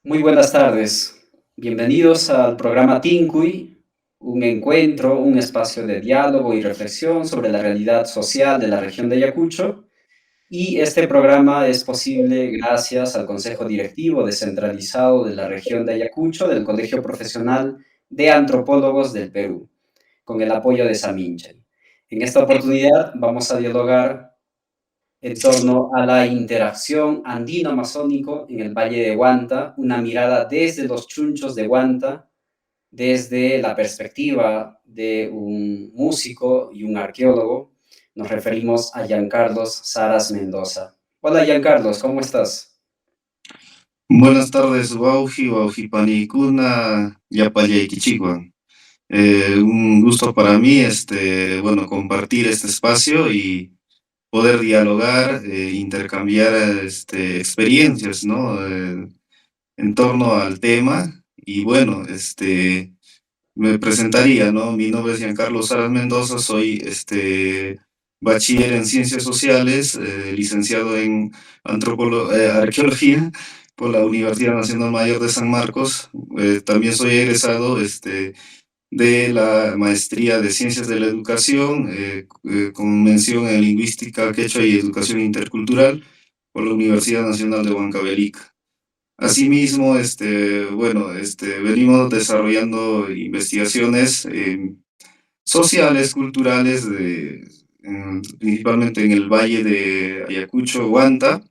Muy buenas tardes. Bienvenidos al programa Tincuy, un encuentro, un espacio de diálogo y reflexión sobre la realidad social de la región de Ayacucho. Y este programa es posible gracias al Consejo Directivo Descentralizado de la región de Ayacucho del Colegio Profesional de Antropólogos del Perú, con el apoyo de Saminchen. En esta oportunidad vamos a dialogar en torno a la interacción andino-amazónico en el Valle de Huanta, una mirada desde los chunchos de Huanta, desde la perspectiva de un músico y un arqueólogo. Nos referimos a Giancarlos Saras Mendoza. Hola Giancarlos, ¿cómo estás? Buenas tardes, Wauji, Panicuna, Yapayayquichigua. Un gusto para mí, bueno, compartir este espacio y poder dialogar, intercambiar, experiencias, ¿no? En torno al tema. Y bueno, me presentaría, ¿no? Mi nombre es Giancarlo Saras Mendoza, soy, bachiller en Ciencias Sociales, licenciado en Arqueología por la Universidad Nacional Mayor de San Marcos. También soy egresado de la maestría de Ciencias de la Educación, con mención en Lingüística Quechua y Educación Intercultural por la Universidad Nacional de Huancavelica. Asimismo, bueno, venimos desarrollando investigaciones sociales, culturales, principalmente en el Valle de Ayacucho, Huanta,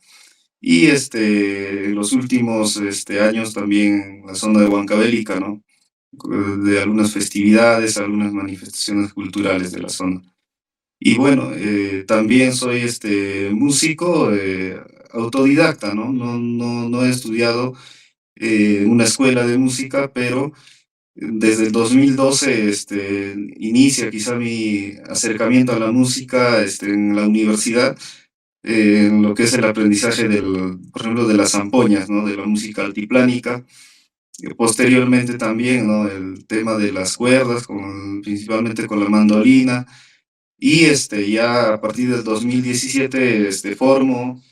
y en los últimos años también en la zona de Huancavelica, ¿no? De algunas festividades, algunas manifestaciones culturales de la zona. Y bueno, también soy músico autodidacta, ¿no? No he estudiado en una escuela de música, pero desde el 2012 inicia quizá mi acercamiento a la música en la universidad, en lo que es el aprendizaje por ejemplo, de las zampoñas, ¿no? De la música altiplánica. Posteriormente también, ¿no? El tema de las cuerdas, principalmente con la mandolina. Y ya a partir del 2017 formo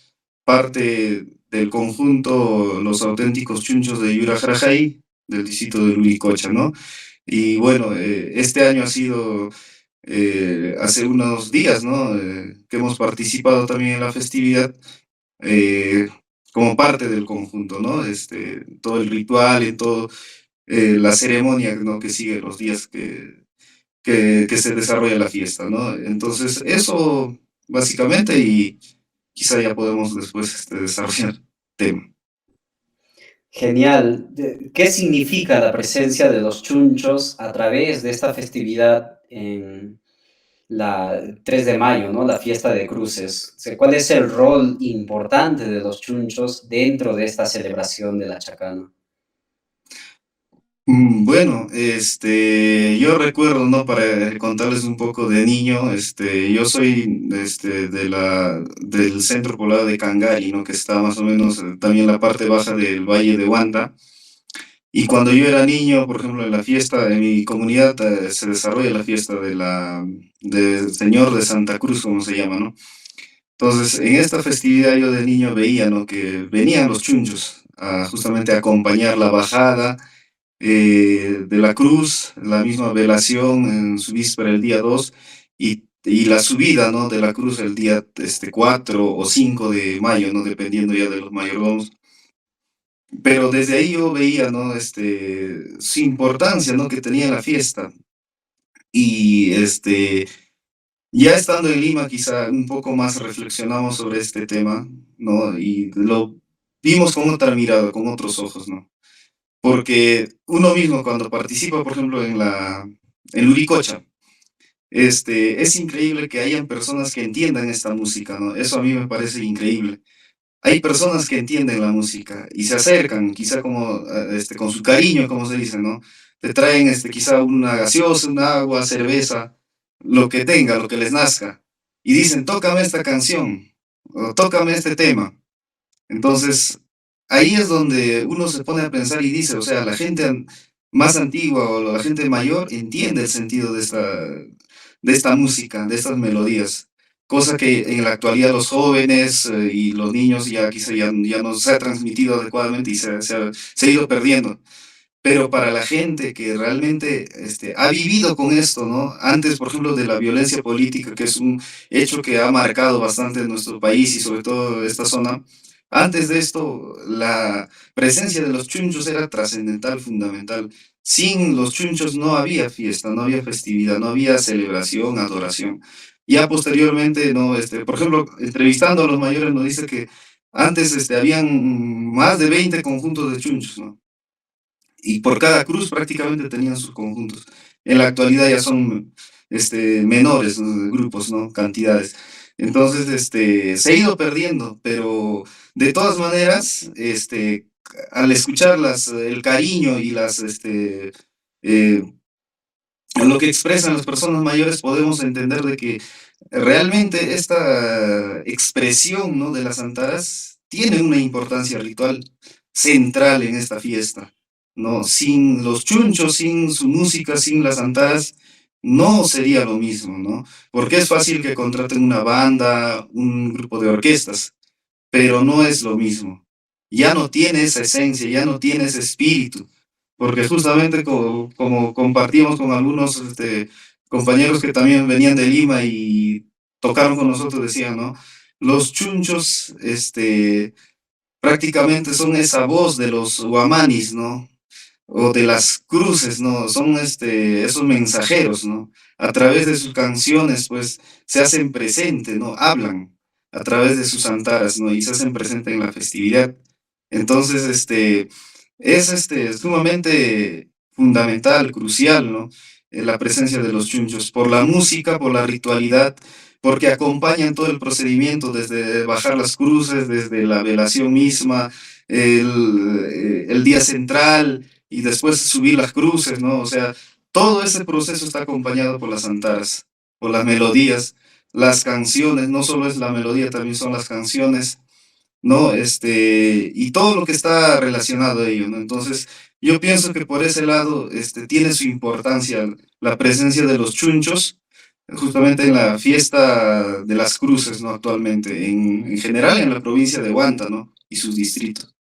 parte del conjunto Los Auténticos Chunchos de Yura Jarajay, del distrito de Luricocha, ¿no? Y bueno, este año ha sido, hace unos días, ¿no? Que hemos participado también en la festividad, eh, como parte del conjunto, ¿no? Todo el ritual y todo, la ceremonia, ¿no? Que sigue los días que se desarrolla la fiesta, ¿no? Entonces, eso básicamente, y quizá ya podemos después desarrollar tema. Genial. ¿Qué significa la presencia de los chunchos a través de esta festividad en la 3 de mayo, ¿no? La fiesta de cruces? O sea, ¿cuál es el rol importante de los chunchos dentro de esta celebración de la chacana? Bueno, yo recuerdo, ¿no? Para contarles un poco de niño, yo soy del centro poblado de Cangari, ¿no? Que está más o menos también la parte baja del Valle de Huanta. Y cuando yo era niño, por ejemplo, en la fiesta de mi comunidad, se desarrolla la fiesta del Señor de Santa Cruz, como se llama, ¿no? Entonces, en esta festividad yo de niño veía, ¿no? Que venían los chunchos a justamente acompañar la bajada de la cruz, la misma velación en su víspera el día 2 y la subida, ¿no? De la cruz el día 4 o 5 de mayo, ¿no? Dependiendo ya de los mayordomos. Pero desde ahí yo veía, ¿no? Su importancia, ¿no? Que tenía la fiesta. Y ya estando en Lima, quizá un poco más reflexionamos sobre este tema, ¿no? Y lo vimos con otra mirada, con otros ojos, ¿no? Porque uno mismo cuando participa, por ejemplo, en Luricocha, es increíble que hayan personas que entiendan esta música, ¿no? Eso a mí me parece increíble. Hay personas que entienden la música y se acercan, quizá como, con su cariño, como se dice, ¿no? Te traen, quizá una gaseosa, un agua, cerveza, lo que tenga, lo que les nazca. Y dicen, tócame esta canción, o tócame este tema. Entonces, ahí es donde uno se pone a pensar y dice, o sea, la gente más antigua o la gente mayor entiende el sentido de esta música, de estas melodías. cosa que en la actualidad los jóvenes y los niños ya quizá ya no se ha transmitido adecuadamente y se ha ido perdiendo. Pero para la gente que realmente ha vivido con esto, ¿no? Antes, por ejemplo, de la violencia política, que es un hecho que ha marcado bastante nuestro país y sobre todo esta zona, antes de esto, la presencia de los chunchos era trascendental, fundamental. Sin los chunchos no había fiesta, no había festividad, no había celebración, adoración. Ya posteriormente, ¿no? Por ejemplo, entrevistando a los mayores nos dice que antes habían más de 20 conjuntos de chunchos, ¿no? Y por cada cruz prácticamente tenían sus conjuntos. En la actualidad ya son menores, ¿no? Grupos, ¿no? Cantidades. Entonces, se ha ido perdiendo, pero de todas maneras, al escuchar el cariño y eh, lo que expresan las personas mayores, podemos entender de que realmente esta expresión, ¿no? De las antaras tiene una importancia ritual central en esta fiesta, ¿no? Sin los chunchos, sin su música, sin las antaras, no sería lo mismo, ¿no? Porque es fácil que contraten una banda, un grupo de orquestas, pero no es lo mismo. Ya no tiene esa esencia, ya no tiene ese espíritu, porque justamente como compartimos con algunos compañeros que también venían de Lima y tocaron con nosotros, decían, ¿no? Los chunchos, prácticamente son esa voz de los huamanis, ¿no? O de las cruces, ¿no? Son esos mensajeros, ¿no? A través de sus canciones, pues, se hacen presente, ¿no? Hablan a través de sus antaras, ¿no? Y se hacen presente en la festividad. Entonces, es sumamente fundamental, crucial, ¿no? La presencia de los chunchos, por la música, por la ritualidad, porque acompañan todo el procedimiento, desde bajar las cruces, desde la velación misma, el día central, y después subir las cruces, ¿no? O sea, todo ese proceso está acompañado por las antaras, por las melodías, las canciones, no solo es la melodía, también son las canciones, ¿no? Y todo lo que está relacionado a ello, ¿no? Entonces, yo pienso que por ese lado, tiene su importancia la presencia de los chunchos, justamente en la fiesta de las cruces, ¿no? Actualmente, en general en la provincia de Huanta, ¿no? Y sus distritos.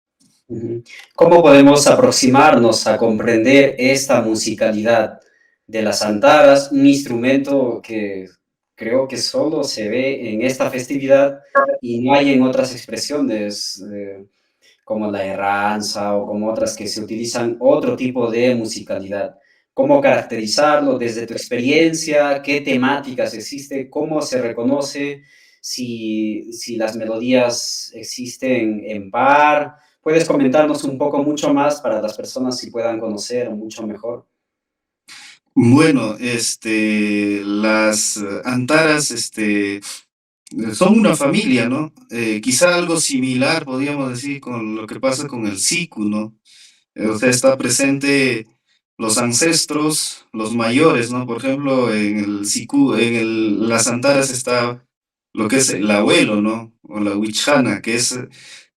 Ujú. ¿Cómo podemos aproximarnos a comprender esta musicalidad de las antaras, un instrumento que creo que solo se ve en esta festividad y no hay en otras expresiones, como la herranza o como otras que se utilizan otro tipo de musicalidad? ¿Cómo caracterizarlo desde tu experiencia? ¿Qué temáticas existe? ¿Cómo se reconoce si las melodías existen en par? ¿Puedes comentarnos un poco mucho más para las personas si puedan conocer mucho mejor? Bueno, las antaras, son una familia, ¿no? Quizá algo similar, podríamos decir, con lo que pasa con el siku, ¿no? O sea, está presente los ancestros, los mayores, ¿no? Por ejemplo, en el siku, las antaras está lo que es el abuelo, ¿no? O la wichana, que es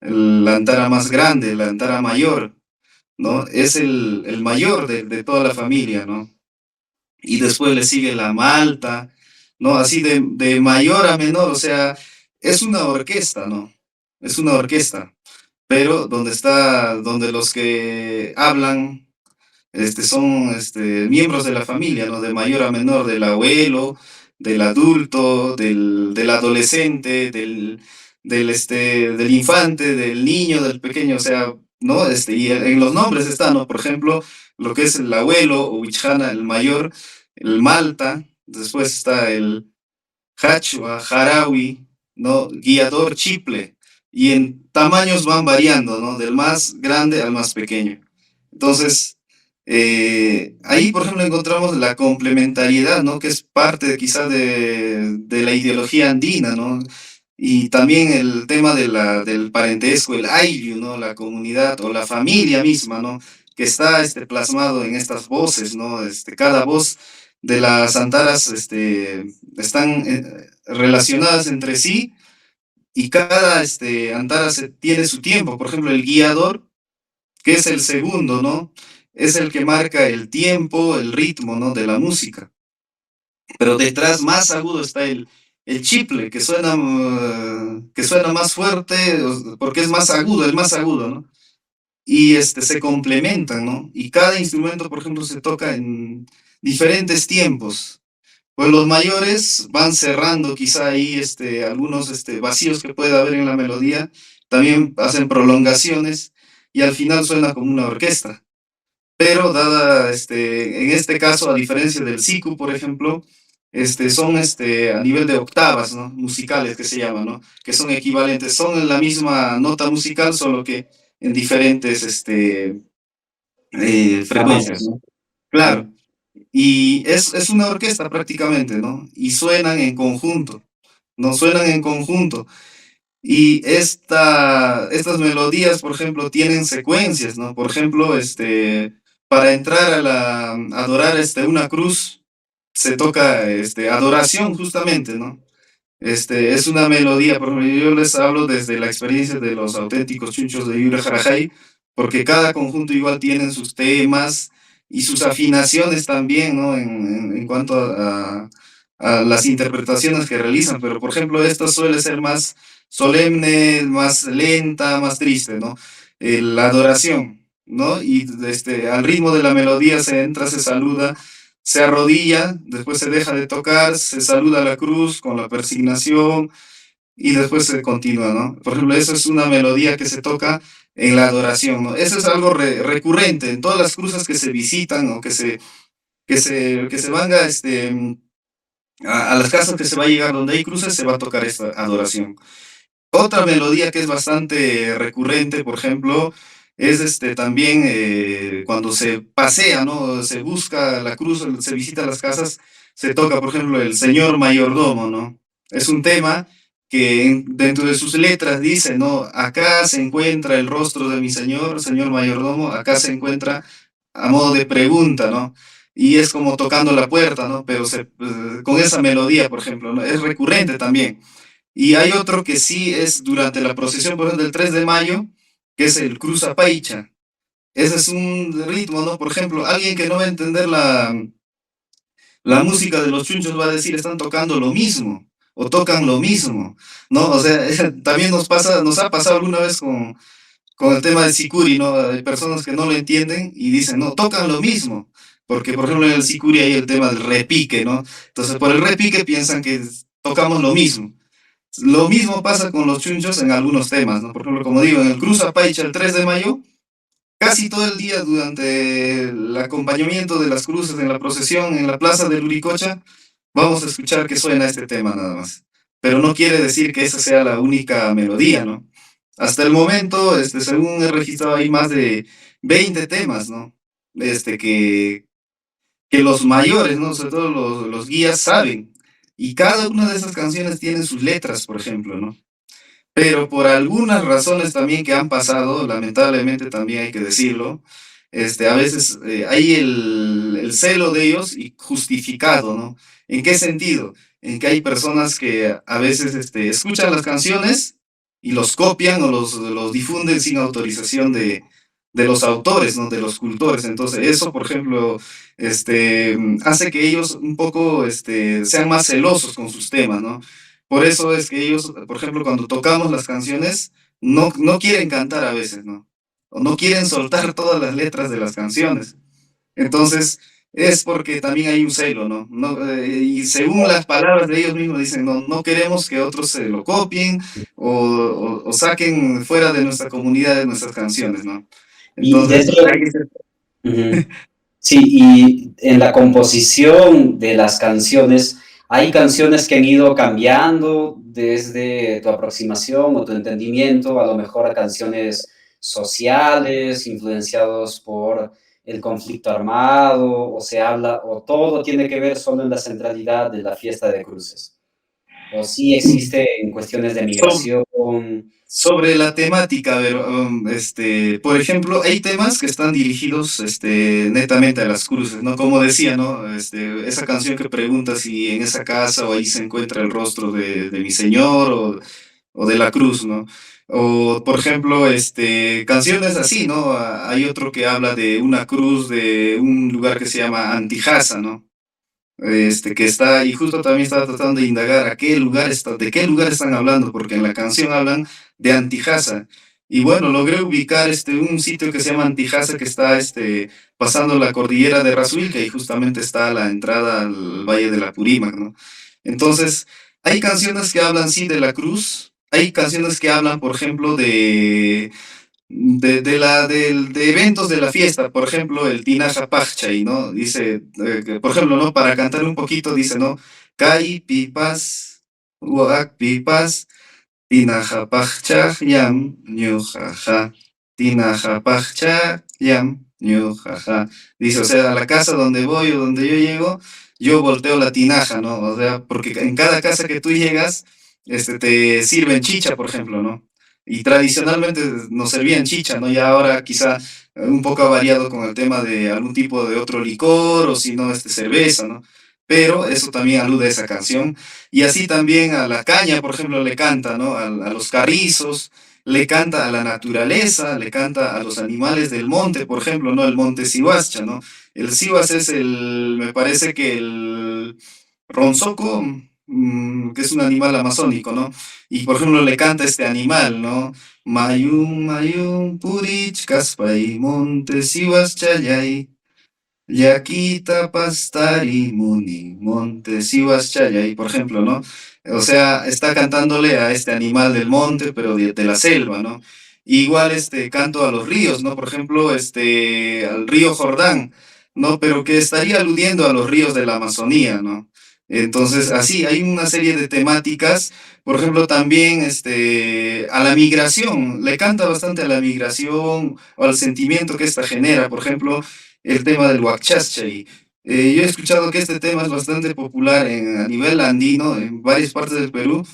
la antara más grande, la antara mayor, ¿no? Es el mayor de toda la familia, ¿no? Y después le sigue la malta, ¿no? Así de mayor a menor, o sea, es una orquesta, ¿no? Es una orquesta, pero donde los que hablan, son miembros de la familia, ¿no? De mayor a menor, del abuelo, del adulto, del adolescente, del infante, del niño, del pequeño, o sea, ¿no? Y en los nombres está, ¿no? Por ejemplo, lo que es el abuelo o Wichana, el mayor, el Malta, después está el Hachua, Jarawi, ¿no? Guiador, Chiple, y en tamaños van variando, ¿no? Del más grande al más pequeño. Entonces, ahí, por ejemplo, encontramos la complementariedad, ¿no? Que es parte quizá de la ideología andina, ¿no? Y también el tema del parentesco, el ayllu, ¿no? La comunidad o la familia misma, ¿no? Que está plasmado en estas voces, ¿no? Cada voz de las antaras están relacionadas entre sí y cada antara tiene su tiempo. Por ejemplo, el guiador, que es el segundo, ¿no? Es el que marca el tiempo, el ritmo, ¿no? De la música. Pero detrás más agudo está el chiple, que suena más fuerte, porque es más agudo, ¿no? Y se complementan, ¿no? Y cada instrumento, por ejemplo, se toca en diferentes tiempos. Pues los mayores van cerrando quizá ahí algunos vacíos que puede haber en la melodía, también hacen prolongaciones y al final suena como una orquesta. Pero dada, en este caso, a diferencia del siku, por ejemplo, son a nivel de octavas, ¿no? Musicales que se llaman, ¿no? Que son equivalentes, son en la misma nota musical, solo que en diferentes frecuencias, Tamaños. ¿no? Claro. Sí. Y es una orquesta prácticamente, ¿no? Y suenan en conjunto, ¿no? Suenan en conjunto. Y estas melodías, por ejemplo, tienen secuencias, ¿no? Por ejemplo, para entrar a adorar una cruz, se toca adoración justamente, ¿no? Es una melodía, por ejemplo, yo les hablo desde la experiencia de los auténticos chunchos de Yura Jarajay, porque cada conjunto igual tienen sus temas y sus afinaciones también, ¿no? En cuanto a las interpretaciones que realizan, pero por ejemplo, esta suele ser más solemne, más lenta, más triste, ¿no? La adoración, ¿no? Y al ritmo de la melodía se entra, se saluda, se arrodilla, después se deja de tocar, se saluda a la cruz con la persignación y después se continúa, ¿no? Por ejemplo, eso es una melodía que se toca en la adoración, ¿no? Eso es algo recurrente en todas las cruces que se visitan o que se van a las casas que se va a llegar donde hay cruces, se va a tocar esta adoración. Otra melodía que es bastante recurrente, por ejemplo, es también cuando se pasea, ¿no? Se busca la cruz, se visita las casas, se toca, por ejemplo, el Señor Mayordomo, ¿no? Es un tema que dentro de sus letras dice, ¿no? Acá se encuentra el rostro de mi Señor, Señor Mayordomo, acá se encuentra a modo de pregunta, ¿no? Y es como tocando la puerta, ¿no? Pero con esa melodía, por ejemplo, ¿no? Es recurrente también. Y hay otro que sí es durante la procesión, por ejemplo, del 3 de mayo, que es el Cruza Paicha. Ese es un ritmo, ¿no? Por ejemplo, alguien que no va a entender la música de los chunchos va a decir, están tocando lo mismo, o tocan lo mismo, ¿no? O sea, también nos ha pasado alguna vez con el tema del Sikuri, ¿no? Hay personas que no lo entienden y dicen, no, tocan lo mismo. Porque, por ejemplo, en el Sikuri hay el tema del repique, ¿no? Entonces, por el repique piensan que tocamos lo mismo. Lo mismo pasa con los chunchos en algunos temas, ¿no? Por ejemplo, como digo, en el Cruz Paicha el 3 de mayo, casi todo el día durante el acompañamiento de las cruces en la procesión en la plaza de Luricocha, vamos a escuchar que suena este tema nada más. Pero no quiere decir que esa sea la única melodía, ¿no? Hasta el momento, según he registrado, hay más de 20 temas, ¿no? Que los mayores, ¿no? Sobre todo los guías saben. Y cada una de esas canciones tiene sus letras, por ejemplo, ¿no? Pero por algunas razones también que han pasado, lamentablemente también hay que decirlo, a veces hay el celo de ellos y justificado, ¿no? ¿En qué sentido? En que hay personas que a veces escuchan las canciones y los copian o los difunden sin autorización de los autores, ¿no? De los cultores. Entonces, eso, por ejemplo, hace que ellos un poco sean más celosos con sus temas, ¿no? Por eso es que ellos, por ejemplo, cuando tocamos las canciones, no quieren cantar a veces, ¿no? O no quieren soltar todas las letras de las canciones. Entonces, es porque también hay un celo, ¿no? Y según las palabras de ellos mismos dicen, no queremos que otros se lo copien o saquen fuera de nuestra comunidad de nuestras canciones, ¿no? Y Entonces, dentro, hay que ser... ujú. Sí, y en la composición de las canciones, hay canciones que han ido cambiando desde tu aproximación o tu entendimiento, a lo mejor a canciones sociales, influenciados por el conflicto armado, o se habla, o todo tiene que ver solo en la centralidad de la fiesta de cruces. O sí existe en cuestiones de migración. Sobre la temática, pero, por ejemplo, hay temas que están dirigidos netamente a las cruces, ¿no? Como decía, ¿no? Esa canción que pregunta si en esa casa o ahí se encuentra el rostro de mi Señor o de la cruz, ¿no? O, por ejemplo, canciones así, ¿no? Hay otro que habla de una cruz de un lugar que se llama Antijasa, ¿no? que está, y justo también estaba tratando de indagar a qué lugar está, de qué lugar están hablando, porque en la canción hablan de Antijasa. Y bueno, logré ubicar un sitio que se llama Antijasa, que está pasando la cordillera de Razuilca y justamente está a la entrada al Valle de la Purímac, ¿no? Entonces, hay canciones que hablan, sí, de la cruz, hay canciones que hablan, por ejemplo, de eventos de la fiesta, por ejemplo, el Tinaja Pachai, ¿no? Dice, por ejemplo, ¿no? Para cantar un poquito, dice, ¿no? Kai pipas, uak pipas, Tinaja Pachaj yam, ñujaja, Tinaja Pachaj yam, ñujaja. Dice, o sea, a la casa donde voy o donde yo llego, yo volteo la tinaja, ¿no? O sea, porque en cada casa que tú llegas, te sirven chicha, por ejemplo, ¿no? Y tradicionalmente nos servían chicha, ¿no? Y ahora quizá un poco ha variado con el tema de algún tipo de otro licor o si no, cerveza, ¿no? Pero eso también alude a esa canción. Y así también a la caña, por ejemplo, le canta, ¿no? A los carrizos, le canta a la naturaleza, le canta a los animales del monte, por ejemplo, ¿no? El monte Sihuascha, ¿no? El Sihuas es me parece que el ronzoco, que es un animal amazónico, ¿no? Y por ejemplo le canta este animal, ¿no? Mayum, mayum, purich, caspay, monte Sihuascha, yay. Yaquita, Pastari, Muni, Montes, Ivas, Chayay, por ejemplo, ¿no? O sea, está cantándole a este animal del monte, pero de la selva, ¿no? Igual canto a los ríos, ¿no? Por ejemplo, al río Jordán, ¿no? Pero que estaría aludiendo a los ríos de la Amazonía, ¿no? Entonces, así, hay una serie de temáticas, por ejemplo, también a la migración, le canta bastante a la migración o al sentimiento que esta genera, por ejemplo, el tema del Huachachai. Yo he escuchado que este tema es bastante popular a nivel andino, en varias partes del Perú,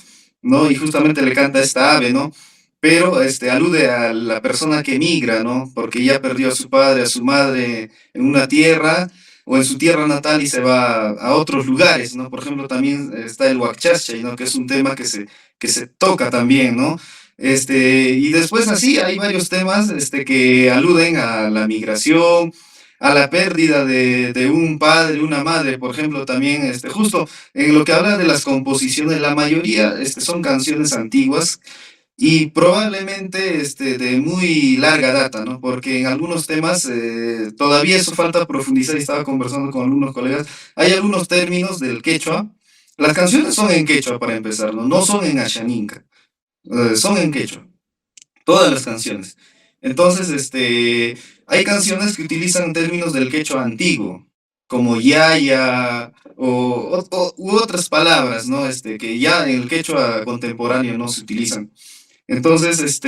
¿no? Y justamente le canta esta ave, ¿no? Pero alude a la persona que migra, ¿no? Porque ya perdió a su padre, a su madre en una tierra o en su tierra natal y se va a otros lugares, ¿no? Por ejemplo, también está el Huachachai, ¿no? Que es un tema que se toca también, ¿no? Y después así hay varios temas que aluden a la migración, a la pérdida de un padre, una madre, por ejemplo, también, justo en lo que habla de las composiciones, la mayoría son canciones antiguas y probablemente de muy larga data, ¿no? Porque en algunos temas todavía eso falta profundizar y estaba conversando con algunos colegas, hay algunos términos del quechua, las canciones son en quechua para empezar, ¿no? No son en ashaninka, son en quechua todas las canciones. Entonces, hay canciones que utilizan términos del quechua antiguo, como yaya u otras palabras, ¿no? Que ya en el quechua contemporáneo no se utilizan. Entonces,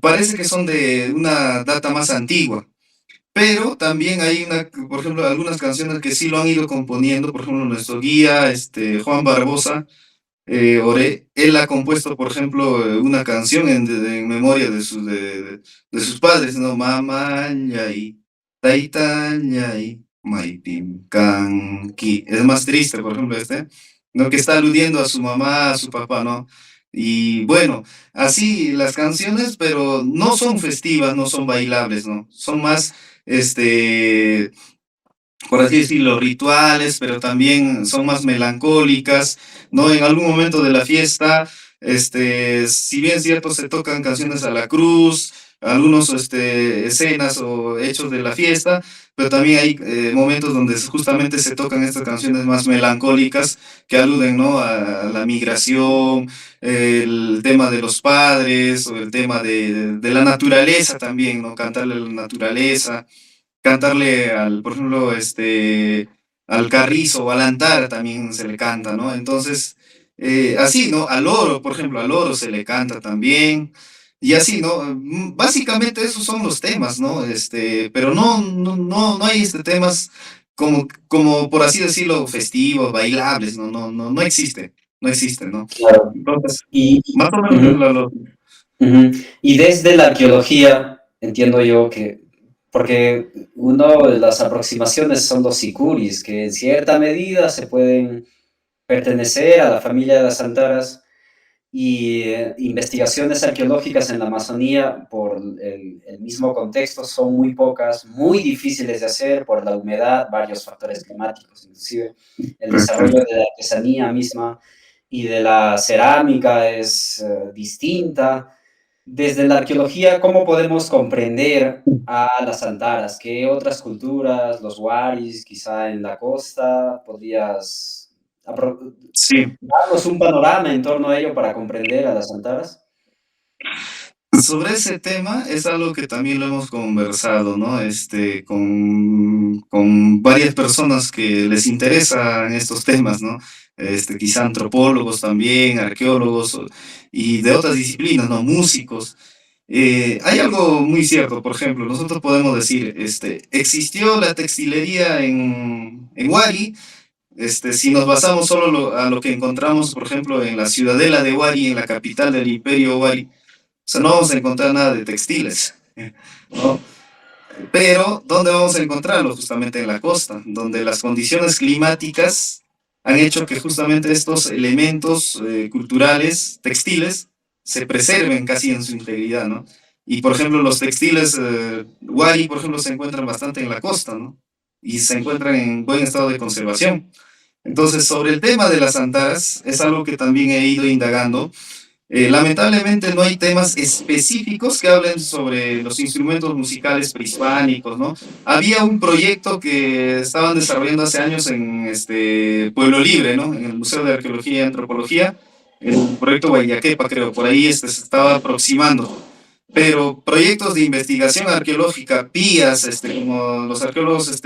parece que son de una data más antigua. Pero también hay por ejemplo, algunas canciones que sí lo han ido componiendo, por ejemplo, nuestro guía, Juan Barbosa, él ha compuesto, por ejemplo, una canción en memoria de sus padres, ¿no? Mama ñay, taita ñay, maipim kanki. Es más triste, por ejemplo, ¿no? Que está aludiendo a su mamá, a su papá, ¿no? Y bueno, así las canciones, pero no son festivas, no son bailables, ¿no? Son más, por así decirlo, rituales, pero también son más melancólicas, ¿no? En algún momento de la fiesta, si bien es cierto, se tocan canciones a la cruz, algunos escenas o hechos de la fiesta, pero también hay momentos donde justamente se tocan estas canciones más melancólicas que aluden, ¿no? A la migración, el tema de los padres o el tema de la naturaleza también, ¿no? Cantarle a la naturaleza, cantarle por ejemplo, al carrizo o al antara también se le canta, ¿no? Entonces, así, ¿no? Al oro, por ejemplo, al oro se le canta también, y así, ¿no? Básicamente esos son los temas, ¿no? Pero no hay temas como, por así decirlo, festivos, bailables, no existe, no existe, ¿no? Claro. Entonces, Y, más o menos es ujú, la lógica. ujú. Y desde la arqueología, entiendo yo que, porque uno de las aproximaciones son los sicuris, que en cierta medida se pueden pertenecer a la familia de las antaras, y investigaciones arqueológicas en la Amazonía, por el mismo contexto, son muy pocas, muy difíciles de hacer por la humedad, varios factores climáticos, inclusive el desarrollo de la artesanía misma y de la cerámica es distinta. Desde la arqueología, ¿cómo podemos comprender a las Antaras? ¿Qué otras culturas, los Waris, quizá en la costa, podrías Sí, darnos un panorama en torno a ello para comprender a las Antaras? sobre ese tema es algo que también lo hemos conversado, ¿no? Con varias personas que les interesan estos temas, ¿no? Quizá antropólogos también, arqueólogos y de otras disciplinas, ¿no? Músicos. Hay algo muy cierto, por ejemplo, nosotros podemos decir, existió la textilería en Huari, si nos basamos solo a lo que encontramos, por ejemplo, en la ciudadela de Huari, en la capital del imperio Huari, o sea, no vamos a encontrar nada de textiles, ¿no? Pero, ¿dónde vamos a encontrarlo? Justamente en la costa, donde las condiciones climáticas han hecho que justamente estos elementos culturales, textiles, se preserven casi en su integridad, ¿no? Y, por ejemplo, los textiles Wari, por ejemplo, se encuentran bastante en la costa, ¿no? Y se encuentran en buen estado de conservación. Entonces, sobre el tema de las antaras, es algo que también he ido indagando. Lamentablemente no hay temas específicos que hablen sobre los instrumentos musicales prehispánicos, ¿no? Había un proyecto que estaban desarrollando hace años en Pueblo Libre, ¿no? En el Museo de Arqueología y Antropología, el proyecto Guayaquepa, creo, por ahí se estaba aproximando. Pero proyectos de investigación arqueológica, PIAs, como los arqueólogos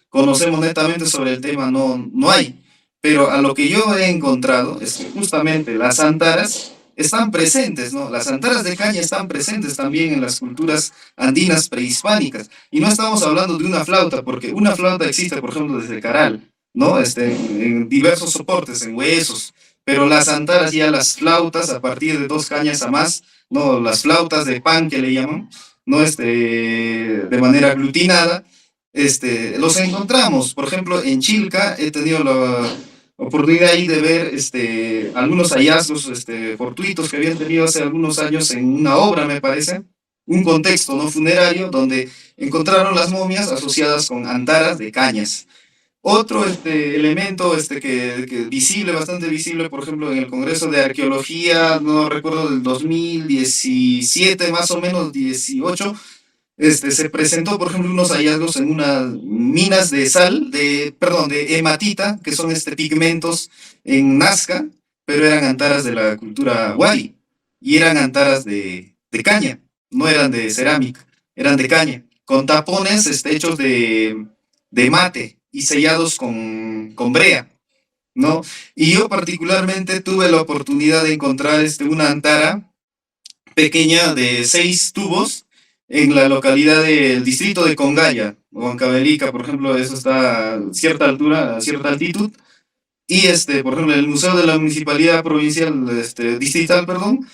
conocemos netamente sobre el tema, no hay. Pero a lo que yo he encontrado es que justamente las antaras están presentes, ¿no? Las antaras de caña están presentes también en las culturas andinas prehispánicas. Y no estamos hablando de una flauta, porque una flauta existe, por ejemplo, desde Caral, ¿no? En diversos soportes, en huesos. Pero las antaras, ya las flautas, a partir de 2 cañas a más, ¿no? Las flautas de pan que le llaman, ¿no? De manera aglutinada, los encontramos. Por ejemplo, en Chilca he tenido la oportunidad ahí de ver algunos hallazgos fortuitos que habían tenido hace algunos años en una obra, me parece, un contexto no funerario donde encontraron las momias asociadas con antaras de cañas. Otro elemento que visible, bastante visible, por ejemplo, en el Congreso de Arqueología, no recuerdo, del 2017, más o menos, 18, se presentó, por ejemplo, unos hallazgos en unas minas de sal, perdón, de hematita, que son pigmentos en Nazca, pero eran antaras de la cultura Wari, y eran antaras de caña, no eran de cerámica, eran de caña, con tapones hechos de mate y sellados con brea, ¿no? Y yo particularmente tuve la oportunidad de encontrar una antara pequeña de 6 tubos en la localidad del distrito de Congaya, o Huancavelica, por ejemplo, eso está a cierta altura, a cierta altitud, y por ejemplo, el Museo de la Municipalidad Provincial, distrital, perdón,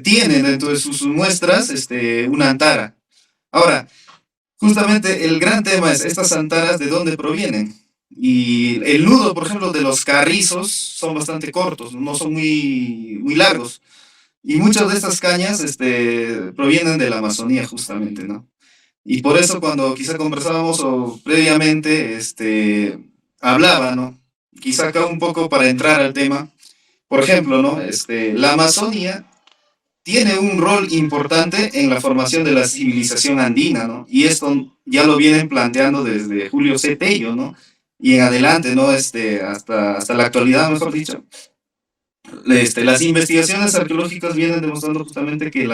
tiene dentro de sus muestras una antara. Ahora, justamente el gran tema es estas antaras de dónde provienen. Y el nudo, por ejemplo, de los carrizos son bastante cortos, no son muy largos. Y muchas de estas cañas provienen de la Amazonía justamente, ¿no? Y por eso cuando quizá conversábamos o previamente, hablaba, ¿no? Quizá acá un poco para entrar al tema, por ejemplo, ¿no? La Amazonía tiene un rol importante en la formación de la civilización andina, ¿no? Y esto ya lo vienen planteando desde Julio C. Tello, ¿no? Y en adelante, ¿no? Hasta la actualidad, mejor dicho. Las investigaciones arqueológicas vienen demostrando justamente que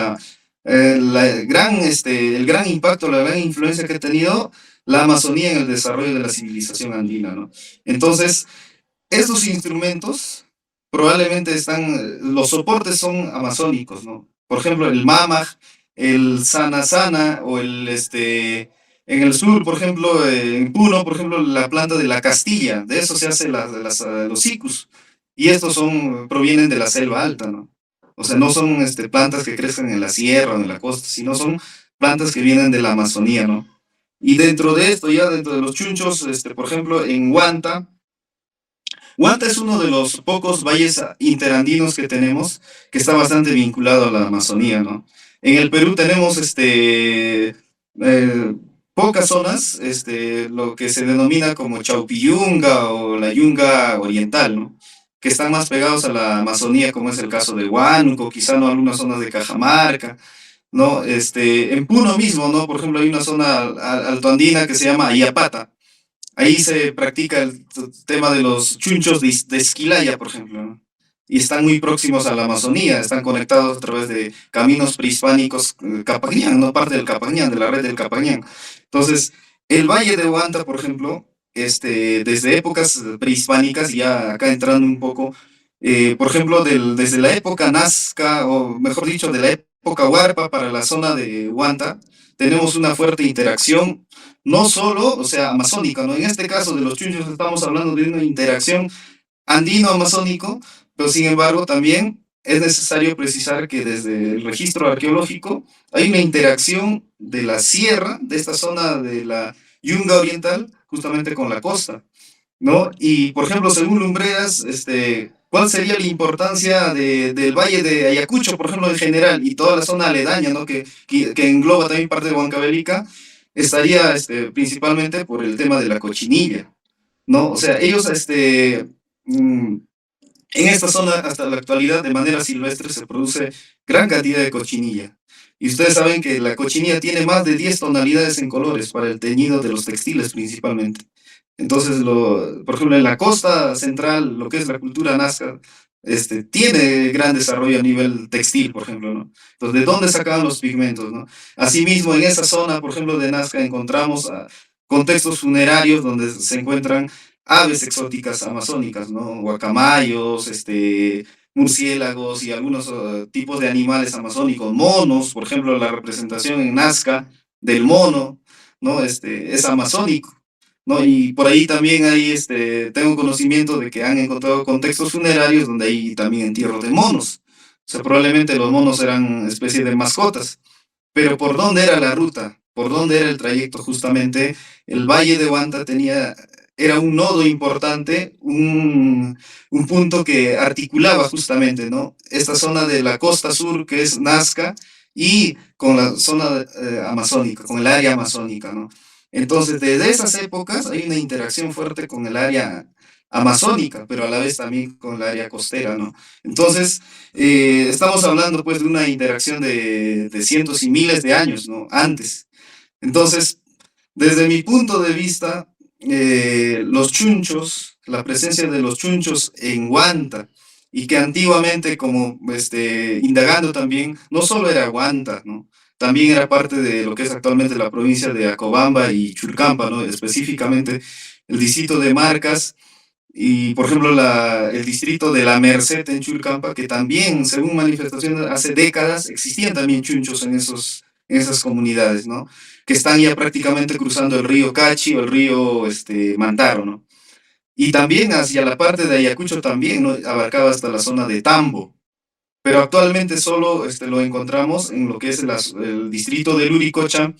el gran impacto, la gran influencia que ha tenido la Amazonía en el desarrollo de la civilización andina, ¿no? Entonces, estos instrumentos probablemente los soportes son amazónicos, ¿no? Por ejemplo, el mamaj, el sana sana o en el sur, por ejemplo, en Puno, por ejemplo, la planta de la castilla, de eso se hace los icus. Y estos provienen de la selva alta, ¿no? O sea, no son plantas que crecen en la sierra o en la costa, sino son plantas que vienen de la Amazonía, ¿no? Y dentro de esto, ya dentro de los chunchos, por ejemplo, en Huanta, Huanta es uno de los pocos valles interandinos que tenemos que está bastante vinculado a la Amazonía, ¿no? En el Perú tenemos pocas zonas, lo que se denomina como Chaupiyunga o la Yunga Oriental, ¿no? Que están más pegados a la Amazonía, como es el caso de Huánuco, quizá no algunas zonas de Cajamarca, ¿no? En Puno mismo, ¿no? Por ejemplo, hay una zona altoandina que se llama Ayapata. Ahí se practica el tema de los chunchos de Esquilaya, por ejemplo, ¿no? Y están muy próximos a la Amazonía, están conectados a través de caminos prehispánicos Capañán, no parte del Capañán, de la red del Capañán. Entonces, el Valle de Huanta, por ejemplo, desde épocas prehispánicas, ya acá entrando un poco, por ejemplo, desde la época Nazca, o mejor dicho, de la época Huarpa para la zona de Huanta, tenemos una fuerte interacción no solo, o sea, amazónica, ¿no? En este caso de los chunchos estamos hablando de una interacción andino-amazónico, pero sin embargo también es necesario precisar que desde el registro arqueológico hay una interacción de la sierra, de esta zona de la Yunga Oriental, justamente con la costa, ¿no? Y, por ejemplo, según Lumbreras, ¿cuál sería la importancia del Valle de Ayacucho, por ejemplo, en general, y toda la zona aledaña, ¿no? Que engloba también parte de Huancavelica, estaría principalmente por el tema de la cochinilla, ¿no? O sea, ellos, mm, en esta zona, hasta la actualidad, de manera silvestre, se produce gran cantidad de cochinilla. Y ustedes saben que la cochinilla tiene más de 10 tonalidades en colores para el teñido de los textiles principalmente. Entonces, por ejemplo, en la costa central, lo que es la cultura nazca, tiene gran desarrollo a nivel textil, por ejemplo, ¿no? Entonces, ¿de dónde sacaban los pigmentos, no? Asimismo, en esa zona, por ejemplo, de Nazca, encontramos contextos funerarios donde se encuentran aves exóticas amazónicas, ¿no? Guacamayos, murciélagos y algunos tipos de animales amazónicos, monos, por ejemplo, la representación en Nazca del mono, ¿no? Es amazónico. ¿No? Y por ahí también hay, tengo conocimiento de que han encontrado contextos funerarios donde hay también entierros de monos. O sea, probablemente los monos eran especie de mascotas. Pero ¿por dónde era la ruta? ¿Por dónde era el trayecto? Justamente el Valle de Huanta era un nodo importante, un punto que articulaba justamente, ¿no? Esta zona de la costa sur, que es Nazca, y con la zona amazónica, con el área amazónica, ¿no? Entonces, desde esas épocas hay una interacción fuerte con el área amazónica, pero a la vez también con el área costera, ¿no? Entonces, estamos hablando pues de una interacción de cientos y miles de años, ¿no? Antes. Entonces, desde mi punto de vista, los chunchos, la presencia de los chunchos en Huanta, y que antiguamente, como indagando también, no solo era Huanta, ¿no? También era parte de lo que es actualmente la provincia de Acobamba y Churcampa, ¿no? Específicamente el distrito de Marcas y, por ejemplo, el distrito de La Merced en Chulcampa, que también, según manifestaciones, hace décadas existían también chunchos en esas comunidades, ¿no? Que están ya prácticamente cruzando el río Cachi o el río Mantaro, ¿no? Y también hacia la parte de Ayacucho también, ¿no? Abarcaba hasta la zona de Tambo. Pero actualmente solo lo encontramos en lo que es el distrito de Luricocha,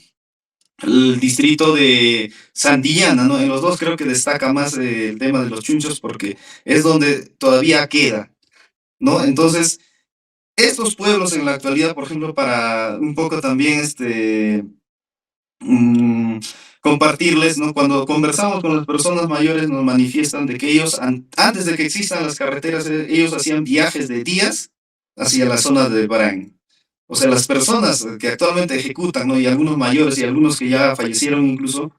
el distrito de Santillana, ¿no? En los dos creo que destaca más el tema de los chunchos porque es donde todavía queda, ¿no? Entonces, estos pueblos en la actualidad, por ejemplo, para un poco también mm, compartirles, ¿no? Cuando conversamos con las personas mayores nos manifiestan de que ellos, antes de que existan las carreteras, ellos hacían viajes de días hacia la zona de Barán. O sea, las personas que actualmente ejecutan, ¿no? Y algunos mayores y algunos que ya fallecieron incluso,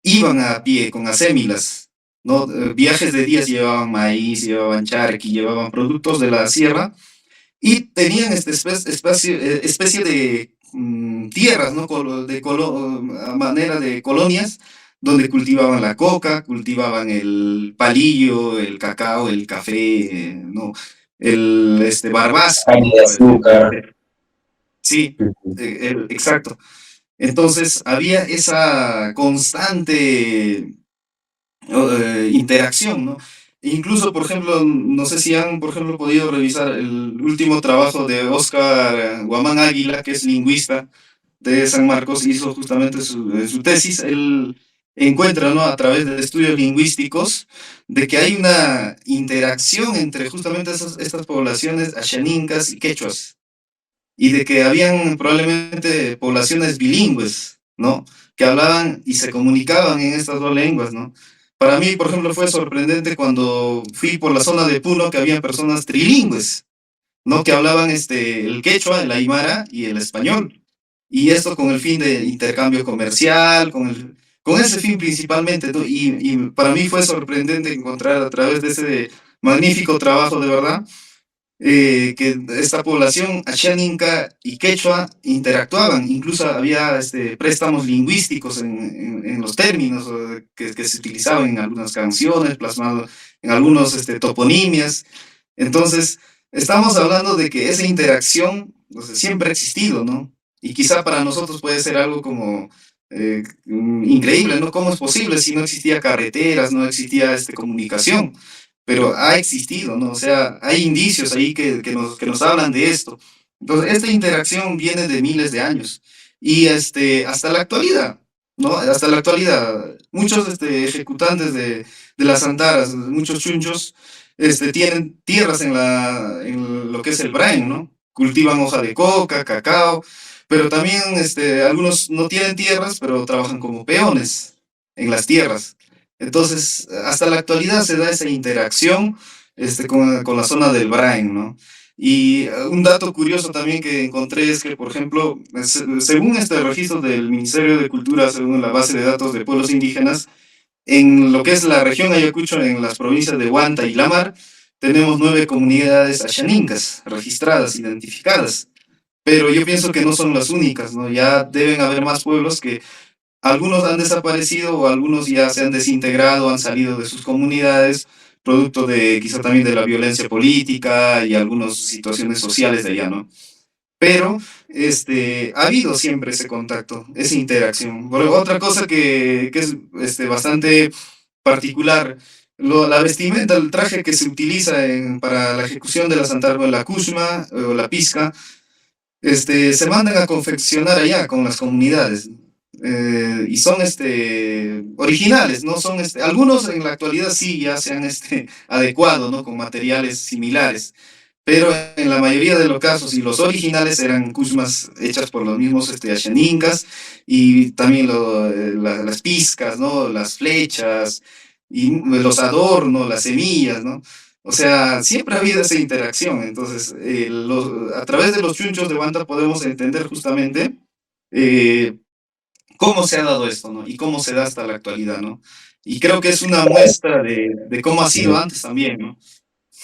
iban a pie con asémilas, ¿no? Viajes de días llevaban maíz, llevaban charqui, llevaban productos de la sierra y tenían especie de tierras, ¿no? A manera de colonias donde cultivaban la coca, cultivaban el palillo, el cacao, el café, ¿no? El barbasco, Caña de ¿no? azúcar. Sí, exacto. Entonces había esa constante interacción, ¿no? Incluso, por ejemplo, no sé si han, por ejemplo, podido revisar el último trabajo de Oscar Guamán Águila, que es lingüista de San Marcos, hizo justamente su tesis. Él encuentra, ¿no? A través de estudios lingüísticos, de que hay una interacción entre justamente estas poblaciones ashaninkas y quechuas, y de que habían probablemente poblaciones bilingües, ¿no? Que hablaban y se comunicaban en estas dos lenguas, ¿no? Para mí, por ejemplo, fue sorprendente cuando fui por la zona de Puno que había personas trilingües, ¿no? Que hablaban el quechua, el aymara y el español. Y esto con el fin de intercambio comercial, con ese fin principalmente, ¿no? Y para mí fue sorprendente encontrar a través de ese magnífico trabajo, de verdad, que esta población ashaninka y quechua interactuaban, incluso había préstamos lingüísticos en los términos que se utilizaban en algunas canciones, plasmados en algunos toponimias. Entonces, estamos hablando de que esa interacción, o sea, siempre ha existido, ¿no? Y quizá para nosotros puede ser algo como increíble, ¿no? ¿Cómo es posible si no existía carreteras, no existía comunicación? Pero ha existido, ¿no? O sea, hay indicios ahí que nos hablan de esto. Entonces, esta interacción viene de miles de años y hasta la actualidad, ¿no? Hasta la actualidad, muchos ejecutantes de las antaras, muchos chunchos, tienen tierras en lo que es el Brain, ¿no? Cultivan hoja de coca, cacao, pero también algunos no tienen tierras, pero trabajan como peones en las tierras. Entonces, hasta la actualidad se da esa interacción con la zona del Brain, ¿no? Y un dato curioso también que encontré es que, por ejemplo, según este registro del Ministerio de Cultura, según la base de datos de pueblos indígenas, en lo que es la región Ayacucho, en las provincias de Huanta y Lamar, tenemos 9 comunidades ashaninkas registradas, identificadas. Pero yo pienso que no son las únicas, ¿no? Ya deben haber más pueblos que algunos han desaparecido o algunos ya se han desintegrado, han salido de sus comunidades, producto de quizá también de la violencia política y algunas situaciones sociales de allá, ¿no? Pero ha habido siempre ese contacto, esa interacción. Bueno, otra cosa que es bastante particular, la vestimenta, el traje que se utiliza para la ejecución de la Santa la Kushma o la Pisca, se mandan a confeccionar allá con las comunidades. Y son originales, ¿no? Son algunos en la actualidad sí ya se han adecuado, ¿no? Con materiales similares, pero en la mayoría de los casos, y los originales eran kushmas hechas por los mismos ashaninkas, y también las pizcas, ¿no? Las flechas, y los adornos, las semillas, ¿no? O sea, siempre ha habido esa interacción. Entonces, a través de los chunchos de Banda podemos entender justamente eh, cómo se ha dado esto, ¿no? Y cómo se da hasta la actualidad, ¿no? Y creo que es una muestra de cómo ha sido Sí. antes también, ¿no?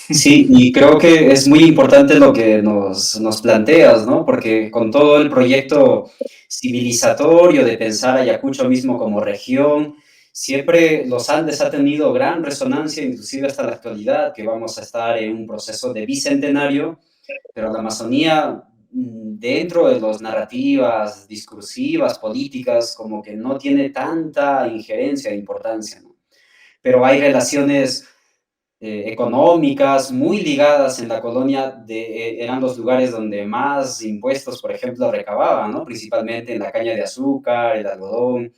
Sí, y creo que es muy importante lo que nos planteas, ¿no? Porque con todo el proyecto civilizatorio de pensar Ayacucho mismo como región, siempre los Andes ha tenido gran resonancia, inclusive hasta la actualidad, que vamos a estar en un proceso de bicentenario, pero la Amazonía, dentro de las narrativas discursivas, políticas, como que no tiene tanta injerencia e importancia, ¿no? Pero hay relaciones económicas muy ligadas en la colonia, eran los lugares donde más impuestos, por ejemplo, recababan, ¿no? Principalmente en la caña de azúcar, el algodón,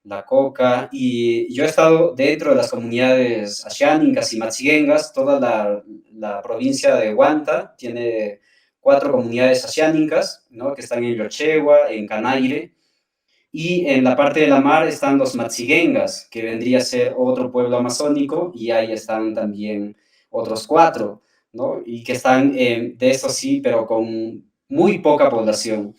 la coca, y yo he estado dentro de las comunidades ashánicas y matziguengas. Toda la provincia de Huanta tiene 4 comunidades ashánicas, ¿no? Que están en Yochegua, en Canaire, y en la parte de la mar están los Matziguengas, que vendría a ser otro pueblo amazónico, y ahí están también otros 4, ¿no? Y que están, de estos sí, pero con muy poca población,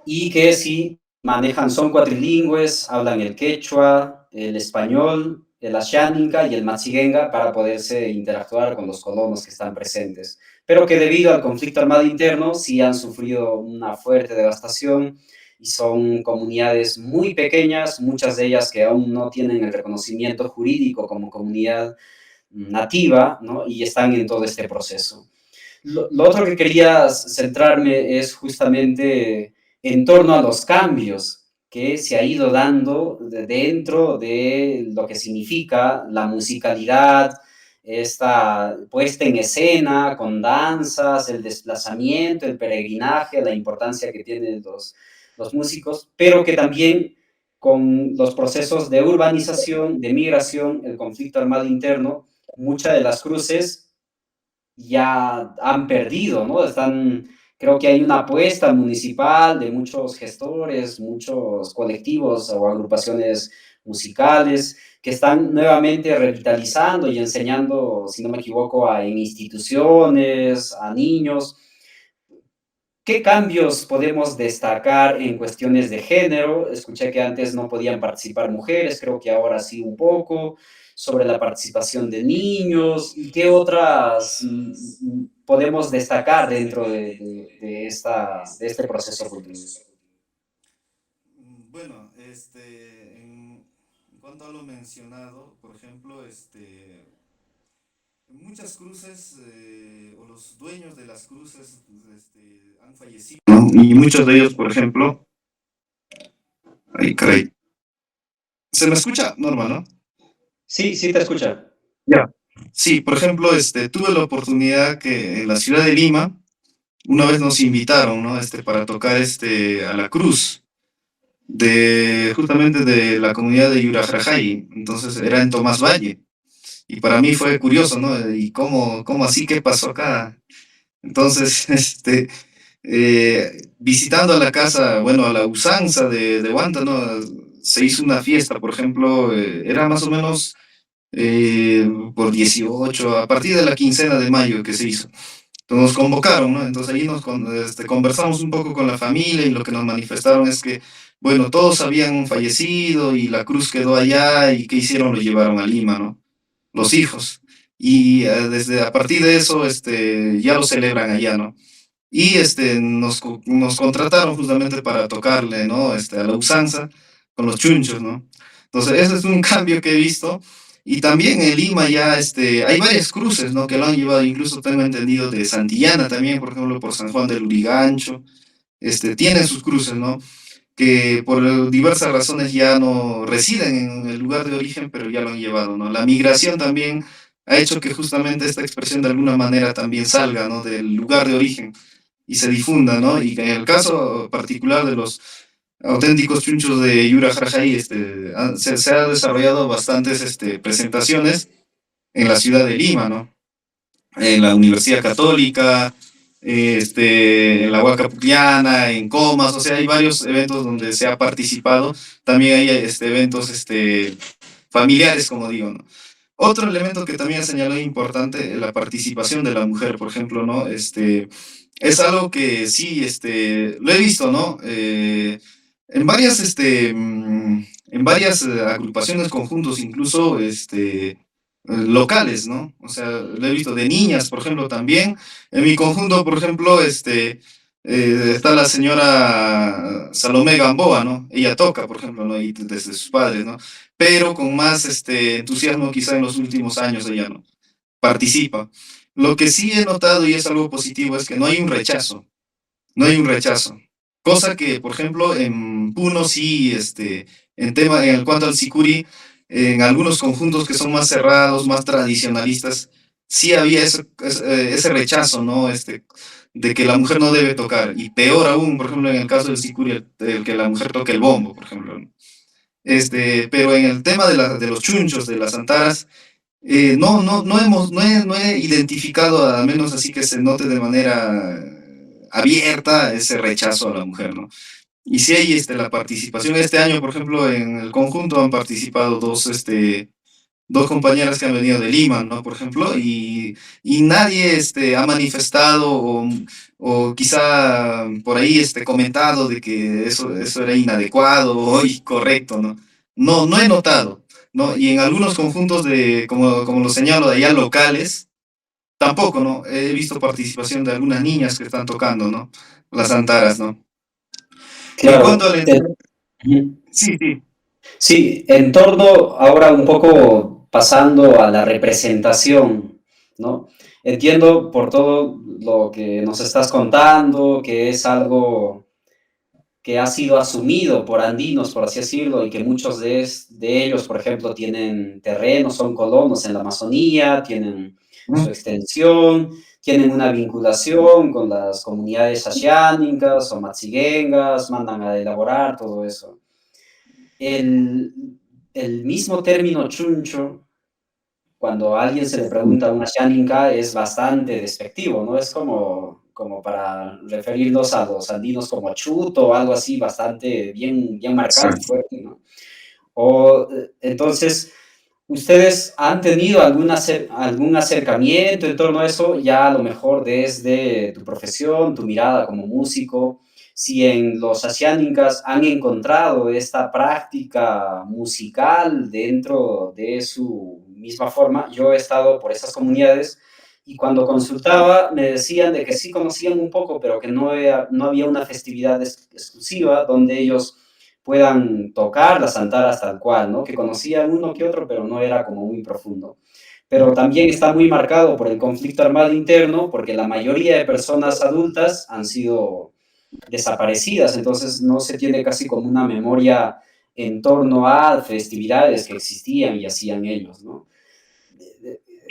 y que sí manejan, son cuatrilingües, hablan el quechua, el español, el asháninka y el matziguenga para poderse interactuar con los colonos que están presentes, pero que debido al conflicto armado interno sí han sufrido una fuerte devastación y son comunidades muy pequeñas, muchas de ellas que aún no tienen el reconocimiento jurídico como comunidad nativa, ¿no? Y están en todo este proceso. Lo otro que quería centrarme es justamente en torno a los cambios que se ha ido dando dentro de lo que significa la musicalidad, esta puesta en escena con danzas, el desplazamiento, el peregrinaje, la importancia que tienen los músicos, pero que también con los procesos de urbanización, de migración, el conflicto armado interno, muchas de las cruces ya han perdido, ¿no? Creo que hay una apuesta municipal de muchos gestores, muchos colectivos o agrupaciones musicales que están nuevamente revitalizando y enseñando, si no me equivoco, en instituciones, a niños. ¿Qué cambios podemos destacar en cuestiones de género? Escuché que antes no podían participar mujeres, creo que ahora sí un poco, sobre la participación de niños y qué otras podemos destacar dentro de este proceso cultural. Bueno, en cuanto a lo mencionado, por ejemplo, muchas cruces o los dueños de las cruces han fallecido, ¿no? Y muchos de ellos, por ejemplo, ay, caray, ¿se me escucha? Normal, ¿no? Sí, sí te escucha. Ya. Sí, por ejemplo, tuve la oportunidad que en la ciudad de Lima, una vez nos invitaron, ¿no? Para tocar a la cruz justamente de la comunidad de Yurajrajay, entonces era en Tomás Valle. Y para mí fue curioso, ¿no? ¿Y cómo así? ¿Qué pasó acá? Entonces, visitando a la casa, bueno, a la usanza de Huanta, ¿no? Se hizo una fiesta, por ejemplo, era más o menos por 18, a partir de la quincena de mayo que se hizo. Entonces nos convocaron, ¿no? Entonces ahí conversamos un poco con la familia y lo que nos manifestaron es que, bueno, todos habían fallecido y la cruz quedó allá y ¿qué hicieron? Lo llevaron a Lima, ¿no? Los hijos. Y desde a partir de eso, ya lo celebran allá, ¿no? Y nos contrataron justamente para tocarle, ¿no? A la usanza con los chunchos, ¿no? Entonces, ese es un cambio que he visto. Y también en Lima ya hay varias cruces, ¿no? Que lo han llevado, incluso tengo entendido de Santillana también, por ejemplo, por San Juan del Lurigancho, tienen sus cruces, ¿no? Que por diversas razones ya no residen en el lugar de origen, pero ya lo han llevado, ¿no? La migración también ha hecho que justamente esta expresión de alguna manera también salga, ¿no? Del lugar de origen y se difunda, ¿no? Y en el caso particular de los auténticos chunchos de Yura Jarajaí, se ha desarrollado bastantes presentaciones en la ciudad de Lima, ¿no? En la Universidad Católica, en la Huaca Pucllana, en Comas, o sea, hay varios eventos donde se ha participado, también hay eventos familiares, como digo, ¿no? Otro elemento que también señaló importante, la participación de la mujer, por ejemplo, ¿no? Es algo que sí, lo he visto, ¿no? En varias agrupaciones, conjuntos, incluso, locales, ¿no? O sea, lo he visto de niñas, por ejemplo, también. En mi conjunto, por ejemplo, está la señora Salomé Gamboa, ¿no? Ella toca, por ejemplo, ¿no? Y desde sus padres, ¿no? Pero con más entusiasmo quizá en los últimos años ella no participa. Lo que sí he notado y es algo positivo es que no hay un rechazo, no hay un rechazo. Cosa que, por ejemplo, en Puno sí, en cuanto al Sicuri, en algunos conjuntos que son más cerrados, más tradicionalistas, sí había ese rechazo, ¿no? De que la mujer no debe tocar. Y peor aún, por ejemplo, en el caso del Sicuri, el que la mujer toque el bombo, por ejemplo, ¿no? Pero en el tema de los chunchos, de las antaras, no he identificado, al menos así que se note de manera abierta, ese rechazo a la mujer, ¿no? Y si hay la participación este año, por ejemplo, en el conjunto han participado dos compañeras que han venido de Lima, ¿no? Por ejemplo, y nadie ha manifestado o quizá por ahí comentado de que eso era inadecuado o incorrecto, ¿no? No he notado, ¿no? Y en algunos conjuntos como lo señalo, de allá locales, tampoco, ¿no? He visto participación de algunas niñas que están tocando, ¿no? Las antaras, ¿no? Y en cuanto Claro. al... Sí, sí. Sí, en torno ahora un poco pasando a la representación, ¿no? Entiendo por todo lo que nos estás contando, que es algo que ha sido asumido por andinos, por así decirlo, y que muchos de ellos, por ejemplo, tienen terrenos, son colonos en la Amazonía, tienen su extensión, tienen una vinculación con las comunidades asháningas o matziguengas, mandan a elaborar todo eso. el, el mismo término chuncho, cuando a alguien se le pregunta a una Xaninca, es bastante despectivo, ¿no? Es como para referirnos a los andinos como chuto o algo así, bastante bien marcado y Exacto. fuerte, ¿no? O, entonces, ¿ustedes han tenido algún acercamiento en torno a eso, ya a lo mejor desde tu profesión, tu mirada como músico? Si en los Asiánicas han encontrado esta práctica musical dentro de su misma forma. Yo he estado por esas comunidades y cuando consultaba me decían de que sí conocían un poco, pero que no había una festividad exclusiva donde ellos puedan tocar las antaras tal cual, ¿no? Que conocían uno que otro, pero no era como muy profundo. Pero también está muy marcado por el conflicto armado interno, porque la mayoría de personas adultas han sido desaparecidas, entonces no se tiene casi como una memoria en torno a festividades que existían y hacían ellos, ¿no?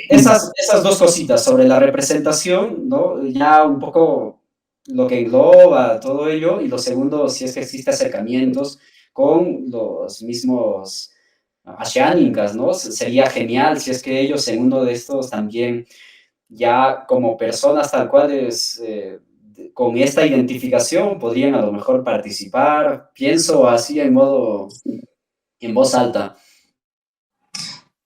Esas dos cositas sobre la representación, ¿no? Ya un poco lo que engloba todo ello, y lo segundo, si es que existe acercamientos con los mismos Ashánicas, ¿no? Sería genial si es que ellos en uno de estos también, ya como personas tal cuales, con esta identificación, podrían a lo mejor participar. Pienso así en voz alta.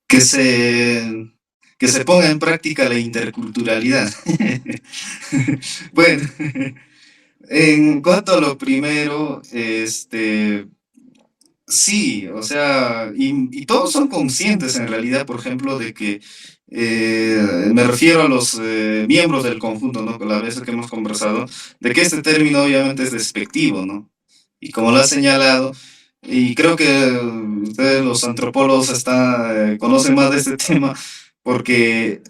Que se, que se ponga en práctica la interculturalidad. Bueno, en cuanto a lo primero, sí, o sea, y todos son conscientes en realidad, por ejemplo, de que me refiero a los miembros del conjunto, ¿no? Con la vez que hemos conversado, de que este término obviamente es despectivo, ¿no? Y como lo ha señalado, y creo que ustedes los antropólogos conocen más de este tema, porque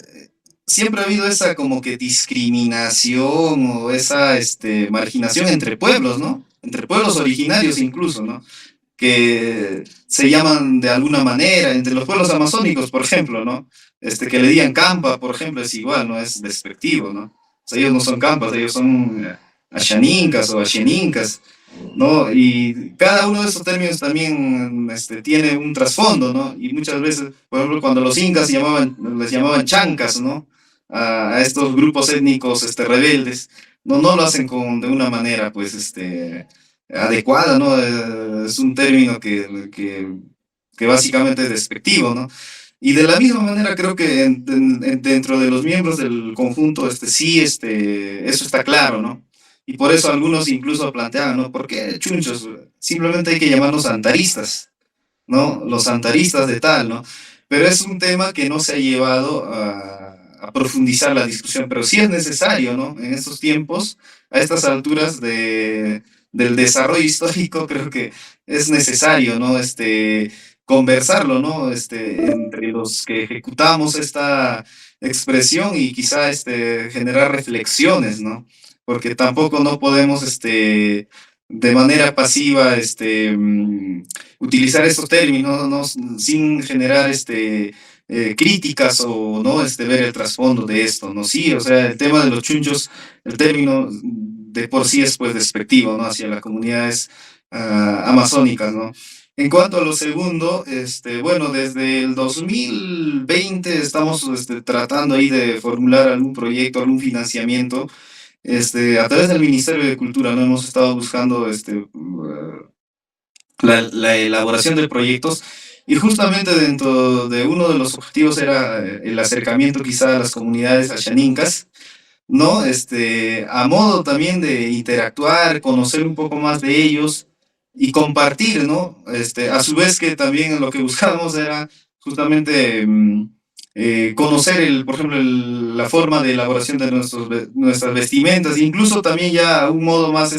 siempre ha habido esa como que discriminación o esa marginación entre pueblos, ¿no? Entre pueblos originarios incluso, ¿no? Que se llaman de alguna manera, entre los pueblos amazónicos, por ejemplo, ¿no? Que le digan campa, por ejemplo, es igual, ¿no? Es despectivo, ¿no? O sea, ellos no son campas, ellos son ashanincas o ashenincas, ¿no? Y cada uno de esos términos también tiene un trasfondo, ¿no? Y muchas veces, por ejemplo, cuando los incas les llamaban chancas, ¿no? A estos grupos étnicos rebeldes, no lo hacen de una manera, pues, adecuada, ¿no? Es un término que básicamente es despectivo, ¿no? Y de la misma manera creo que dentro de los miembros del conjunto, sí, eso está claro, ¿no? Y por eso algunos incluso planteaban, ¿no? ¿Por qué chunchos? Simplemente hay que llamarnos santaristas, ¿no? Los santaristas de tal, ¿no? Pero es un tema que no se ha llevado a profundizar la discusión, pero sí es necesario, ¿no? En estos tiempos, a estas alturas del desarrollo histórico, creo que es necesario, ¿no? Conversarlo, ¿no? Entre los que ejecutamos esta expresión y quizá generar reflexiones, ¿no? Porque tampoco no podemos de manera pasiva utilizar estos términos ¿no? Sin generar críticas o no ver el trasfondo de esto, ¿no? Sí, o sea, el tema de los chunchos, el término de por sí es pues despectivo, ¿no? Hacia las comunidades amazónicas, ¿no? En cuanto a lo segundo, bueno, desde el 2020 estamos tratando ahí de formular algún proyecto, algún financiamiento a través del Ministerio de Cultura, ¿no? Hemos estado buscando la elaboración de proyectos y justamente dentro de uno de los objetivos era el acercamiento quizá a las comunidades ashanincas, ¿no? A modo también de interactuar, conocer un poco más de ellos y compartir, ¿no? A su vez que también lo que buscábamos era justamente conocer, por ejemplo, la forma de elaboración de nuestras vestimentas, incluso también ya a un modo más,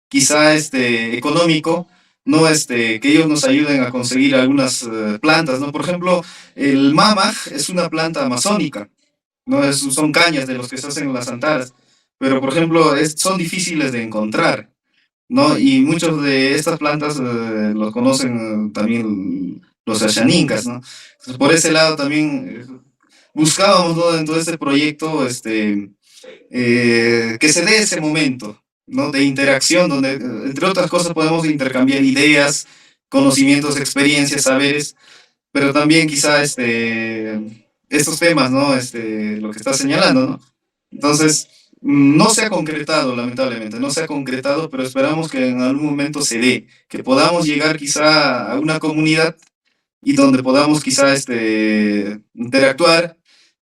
quizá, económico, ¿no? Que ellos nos ayuden a conseguir algunas plantas, ¿no? Por ejemplo, el mamaj es una planta amazónica, ¿no? Son cañas de los que se hacen las antaras, pero por ejemplo son difíciles de encontrar, ¿no? Y muchos de estas plantas los conocen también los ashanincas, ¿no? Entonces, por ese lado también buscábamos, ¿no? Dentro de este proyecto que se dé ese momento, ¿no? De interacción, donde entre otras cosas podemos intercambiar ideas, conocimientos, experiencias, saberes, pero también quizá estos temas, ¿no? Lo que estás señalando, ¿no? Entonces, no se ha concretado, lamentablemente, no se ha concretado, pero esperamos que en algún momento se dé, que podamos llegar quizá a una comunidad y donde podamos quizá interactuar,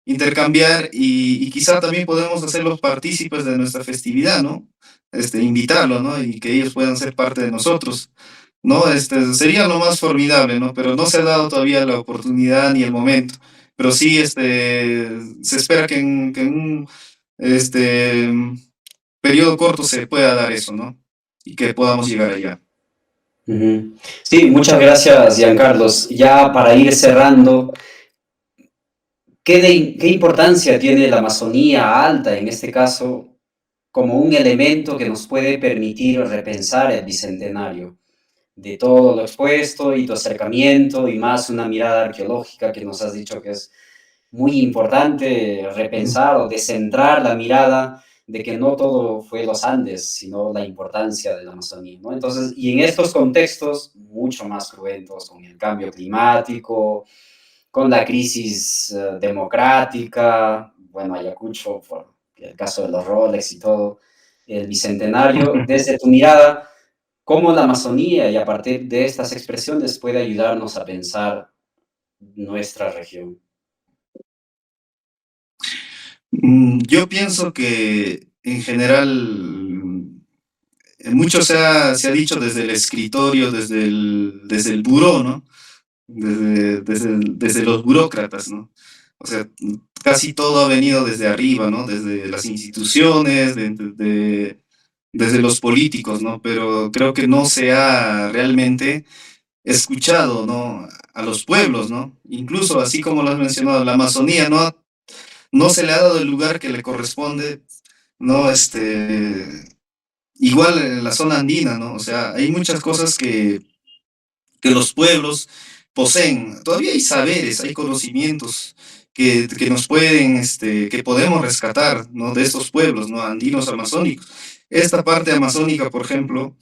intercambiar y quizá también podemos hacerlos partícipes de nuestra festividad, ¿no? Invitarlos, ¿no? Y que ellos puedan ser parte de nosotros, ¿no? Sería lo más formidable, ¿no? Pero no se ha dado todavía la oportunidad ni el momento. Pero sí, se espera que en un este, periodo corto se pueda dar eso, ¿no? Y que podamos llegar allá. Ujú. Sí, muchas gracias, Giancarlos. Ya para ir cerrando, ¿qué importancia tiene la Amazonía alta, en este caso, como un elemento que nos puede permitir repensar el bicentenario? De todo lo expuesto y tu acercamiento y más una mirada arqueológica que nos has dicho que es muy importante repensar o descentrar la mirada de que no todo fue los Andes, sino la importancia de la Amazonía, ¿no? Entonces, y en estos contextos mucho más cruentos, con el cambio climático, con la crisis democrática, bueno, Ayacucho, por el caso de los Rolex y todo, el Bicentenario, desde tu mirada, ¿cómo la Amazonía y a partir de estas expresiones puede ayudarnos a pensar nuestra región? Yo pienso que en general mucho se ha dicho desde el escritorio, desde el buró, ¿no? Desde los burócratas, ¿no? O sea, casi todo ha venido desde arriba, ¿no? Desde las instituciones, desde los políticos, ¿no? Pero creo que no se ha realmente escuchado, ¿no? A los pueblos, ¿no? Incluso, así como lo has mencionado, la Amazonía no se le ha dado el lugar que le corresponde, ¿no? Igual en la zona andina, ¿no? O sea, hay muchas cosas que los pueblos poseen. Todavía hay saberes, hay conocimientos que nos pueden, que podemos rescatar, ¿no? De estos pueblos, ¿no? Andinos amazónicos. Esta parte amazónica, por ejemplo,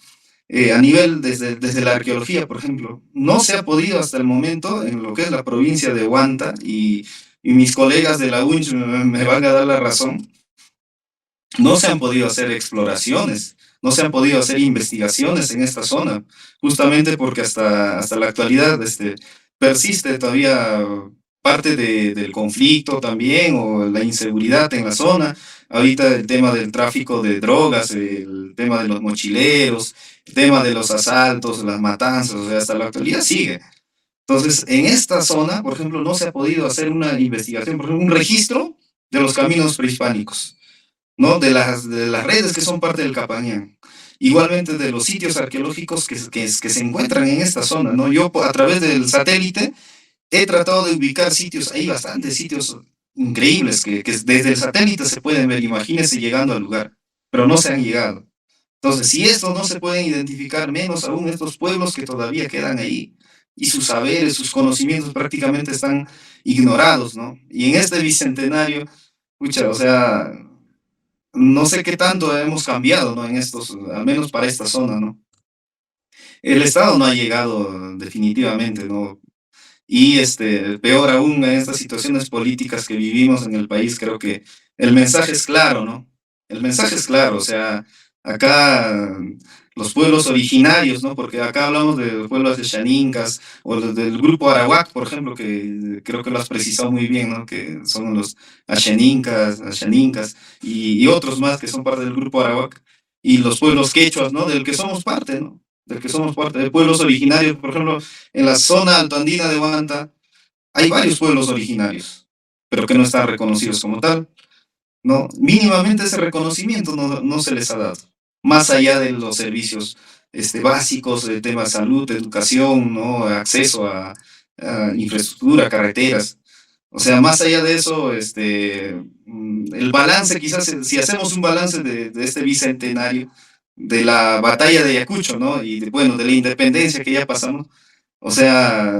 a nivel desde la arqueología, por ejemplo, no se ha podido hasta el momento en lo que es la provincia de Huanta y mis colegas de la UNCH me van a dar la razón, no se han podido hacer exploraciones, no se han podido hacer investigaciones en esta zona, justamente porque hasta la actualidad persiste todavía parte del conflicto también o la inseguridad en la zona. Ahorita el tema del tráfico de drogas, el tema de los mochileros, el tema de los asaltos, las matanzas, o sea, hasta la actualidad sigue. Entonces, en esta zona, por ejemplo, no se ha podido hacer una investigación, por ejemplo, un registro de los caminos prehispánicos, ¿no? De las redes que son parte del Capañán. Igualmente de los sitios arqueológicos que se encuentran en esta zona, ¿no? Yo a través del satélite he tratado de ubicar sitios, hay bastantes sitios increíbles que desde el satélite se pueden ver, imagínense llegando al lugar, pero no se han llegado. Entonces, si estos no se pueden identificar, menos aún estos pueblos que todavía quedan ahí, y sus saberes, sus conocimientos prácticamente están ignorados, ¿no? Y en este bicentenario, pucha, o sea, no sé qué tanto hemos cambiado, ¿no? En estos, al menos para esta zona, ¿no? El Estado no ha llegado definitivamente, ¿no? Y peor aún en estas situaciones políticas que vivimos en el país, creo que el mensaje es claro, ¿no? El mensaje es claro, o sea, acá los pueblos originarios, ¿no? Porque acá hablamos de los pueblos de Xanincas o del grupo Arawak, por ejemplo, que creo que lo has precisado muy bien, ¿no? Que son los Axanincas y otros más que son parte del grupo Arawak y los pueblos quechuas, ¿no? Del que somos parte, ¿no? Del que somos parte, de pueblos originarios, por ejemplo, en la zona altoandina de Huanta hay varios pueblos originarios, pero que no están reconocidos como tal, ¿no? Mínimamente ese reconocimiento no se les ha dado, más allá de los servicios básicos de temas de salud, educación, ¿no? Acceso a infraestructura, carreteras. O sea, más allá de eso, el balance, quizás si hacemos un balance de este bicentenario, de la batalla de Ayacucho, ¿no? Y bueno, de la independencia que ya pasamos, o sea,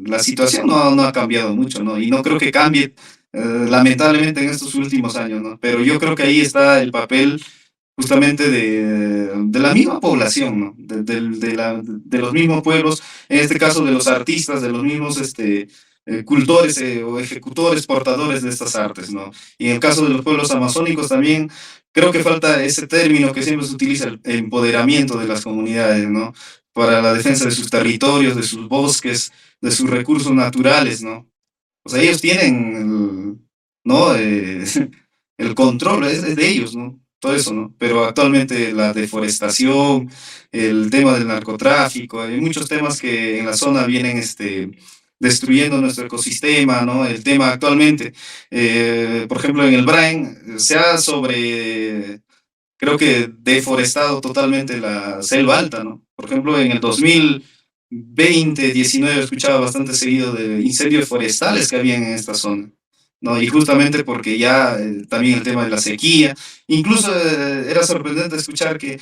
la situación no ha cambiado mucho, ¿no? Y no creo que cambie, lamentablemente, en estos últimos años, ¿no? Pero yo creo que ahí está el papel justamente de la misma población, ¿no? De los mismos pueblos, en este caso de los artistas, de los mismos cultores o ejecutores, portadores de estas artes, ¿no? Y en el caso de los pueblos amazónicos también, creo que falta ese término que siempre se utiliza, el empoderamiento de las comunidades, ¿no? Para la defensa de sus territorios, de sus bosques, de sus recursos naturales, ¿no? O sea, ellos tienen, ¿no? El control es de ellos, ¿no? Todo eso, ¿no? Pero actualmente la deforestación, el tema del narcotráfico, hay muchos temas que en la zona vienen destruyendo nuestro ecosistema, ¿no? El tema actualmente, por ejemplo, en el Brain se ha creo que deforestado totalmente la selva alta, ¿no? Por ejemplo, en el 2020, 19 escuchaba bastante seguido de incendios forestales que habían en esta zona, ¿no? Y justamente porque ya también el tema de la sequía, incluso era sorprendente escuchar que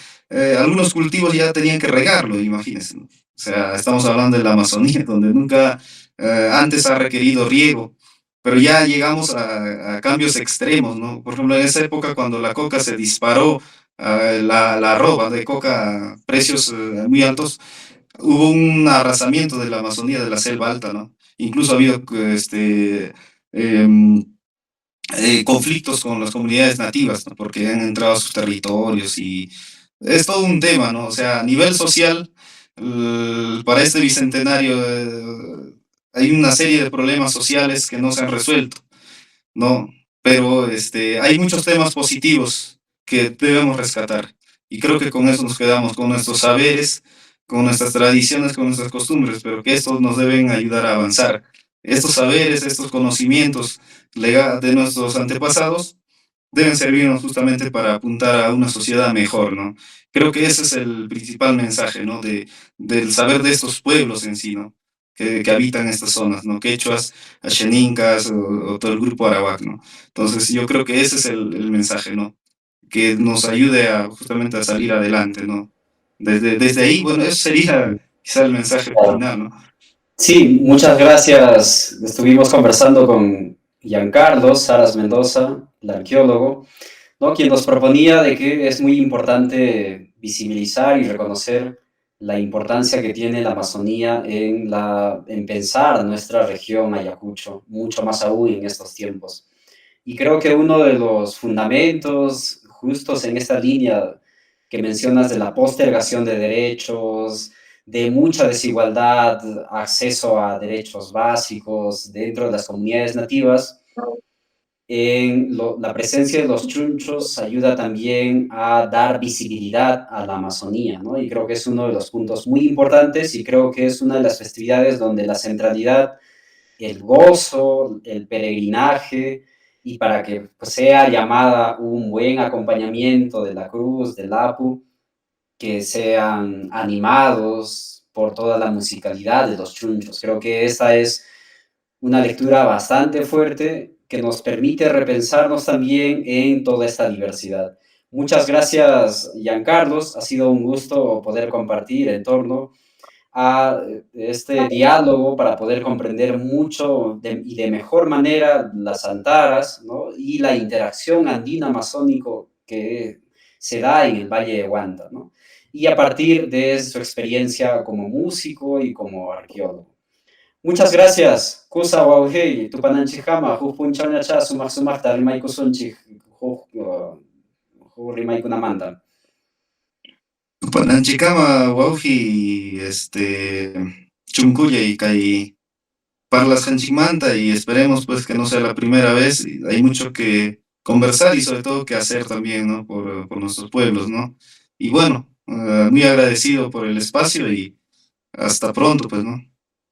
algunos cultivos ya tenían que regarlo, imagínense, ¿no? O sea, estamos hablando de la Amazonía, donde nunca antes ha requerido riego, pero ya llegamos a cambios extremos, ¿no? Por ejemplo, en esa época cuando la coca se disparó, la arroba de coca a precios muy altos, hubo un arrasamiento de la Amazonía, de la selva alta, ¿no? Incluso ha habido em, conflictos con las comunidades nativas, ¿no? Porque han entrado a sus territorios y es todo un tema, ¿no? O sea, a nivel social, para este bicentenario hay una serie de problemas sociales que no se han resuelto, ¿no? Pero hay muchos temas positivos que debemos rescatar. Y creo que con eso nos quedamos, con nuestros saberes, con nuestras tradiciones, con nuestras costumbres, pero que estos nos deben ayudar a avanzar. Estos saberes, estos conocimientos de nuestros antepasados deben servirnos justamente para apuntar a una sociedad mejor, ¿no? Creo que ese es el principal mensaje, ¿no? Del saber de estos pueblos en sí, ¿no? Que habitan estas zonas, ¿no? Quechuas, axenincas o todo el grupo arawak, ¿no? Entonces yo creo que ese es el mensaje, ¿no? Que nos ayude a justamente a salir adelante, ¿no? Desde ahí, bueno, eso sería quizá el mensaje final, ¿no? Sí, muchas gracias. Estuvimos conversando con Giancarlo Saras Mendoza, el arqueólogo, ¿no? Quien nos proponía de que es muy importante visibilizar y reconocer la importancia que tiene la Amazonía en pensar nuestra región Ayacucho, mucho más aún en estos tiempos. Y creo que uno de los fundamentos justos en esta línea que mencionas de la postergación de derechos, de mucha desigualdad, acceso a derechos básicos dentro de las comunidades nativas, la presencia de los chunchos ayuda también a dar visibilidad a la Amazonía, ¿no? Y creo que es uno de los puntos muy importantes y creo que es una de las festividades donde la centralidad, el gozo, el peregrinaje, y para que pues, sea llamada un buen acompañamiento de la cruz, del Apu, que sean animados por toda la musicalidad de los chunchos. Creo que esta es una lectura bastante fuerte que nos permite repensarnos también en toda esta diversidad. Muchas gracias, Giancarlos. Ha sido un gusto poder compartir en torno a este diálogo para poder comprender mucho y de mejor manera las antaras, ¿no? Y la interacción andino-amazónico que se da en el Valle de Huanta, ¿no? Y a partir de su experiencia como músico y como arqueólogo. Muchas gracias. Kusa wauhei, tupananchikama, hupunchauñacha, sumak sumakta, rimaykusunchik, rimaykunamanta. Pananchikama, Wauji, Chuncuya y Kai Parlas Hanchimanta y esperemos pues que no sea la primera vez. Y hay mucho que conversar y sobre todo que hacer también, ¿no? Por nuestros pueblos, ¿no? Y bueno, muy agradecido por el espacio y hasta pronto, pues, ¿no?